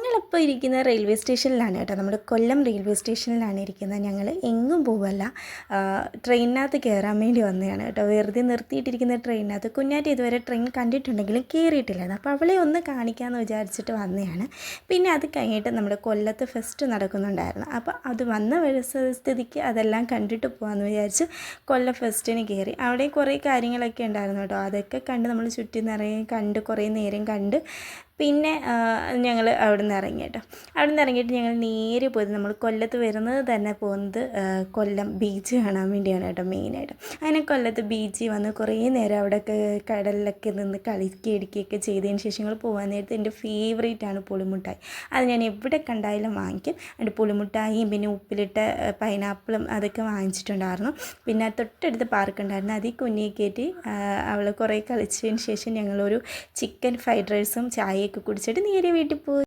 ഞങ്ങളിപ്പോൾ ഇരിക്കുന്ന റെയിൽവേ സ്റ്റേഷനിലാണ് കേട്ടോ. നമ്മുടെ കൊല്ലം റെയിൽവേ സ്റ്റേഷനിലാണ് ഇരിക്കുന്നത്. ഞങ്ങൾ എങ്ങും പോവല്ല, ട്രെയിനിനകത്ത് കയറാൻ വേണ്ടി വന്നതാണ് കേട്ടോ. വെറുതെ നിർത്തിയിട്ടിരിക്കുന്ന ട്രെയിനിനകത്ത് കുഞ്ഞാറ്റ ഇതുവരെ ട്രെയിൻ കണ്ടിട്ടുണ്ടെങ്കിലും കയറിയിട്ടില്ലായിരുന്നു. അപ്പോൾ അവളെ ഒന്ന് കാണിക്കാമെന്ന് വിചാരിച്ചിട്ട് വന്നതാണ്. പിന്നെ അത് കഴിഞ്ഞിട്ട് നമ്മുടെ കൊല്ലത്ത് ഫെസ്റ്റ് നടക്കുന്നുണ്ടായിരുന്നു. അപ്പോൾ അത് വന്ന സ്ഥിതിക്ക് അതെല്ലാം കണ്ടിട്ട് പോകാമെന്ന് വിചാരിച്ച് കൊല്ലം ഫെസ്റ്റിന് കയറി. അവിടെ കുറേ കാര്യങ്ങളൊക്കെ ഉണ്ടായിരുന്നു കേട്ടോ. അതൊക്കെ കണ്ട് നമ്മൾ ചുറ്റി നിറയെ കണ്ട് കുറേ നേരം കണ്ട് പിന്നെ ഞങ്ങൾ അവിടെ നിന്ന് ഇറങ്ങി കേട്ടോ. അവിടെ നിന്ന് ഇറങ്ങിയിട്ട് ഞങ്ങൾ നേരെ പോയത് നമ്മൾ കൊല്ലത്ത് വരുന്നത് തന്നെ പോകുന്നത് കൊല്ലം ബീച്ച് കാണാൻ വേണ്ടിയാണ് കേട്ടോ മെയിനായിട്ട്. അങ്ങനെ കൊല്ലത്ത് ബീച്ചിൽ വന്ന് കുറേ നേരം അവിടെയൊക്കെ കടലിലൊക്കെ നിന്ന് കളിക്കുകയൊക്കെ ചെയ്തതിന് ശേഷം ഞങ്ങൾ പോകാൻ നേരത്ത് എൻ്റെ ഫേവറേറ്റാണ് പുളിമുട്ടായി. അത് ഞാൻ എവിടെ കണ്ടായാലും വാങ്ങിക്കും. അതിൻ്റെ പുളിമുട്ടായിയും പിന്നെ ഉപ്പിലിട്ട പൈനാപ്പിളും അതൊക്കെ വാങ്ങിച്ചിട്ടുണ്ടായിരുന്നു. പിന്നെ തൊട്ടടുത്ത് പാർക്ക് ഉണ്ടായിരുന്നു. അതിൽ കുഞ്ഞിയെ കയറ്റി അവൾ കുറേ കളിച്ചതിന് ശേഷം ഞങ്ങളൊരു ചിക്കൻ ഫ്രൈഡ് റൈസും ചായയൊക്കെ കുടിച്ചിട്ട് നേരെ വീട്ടിൽ പോയി.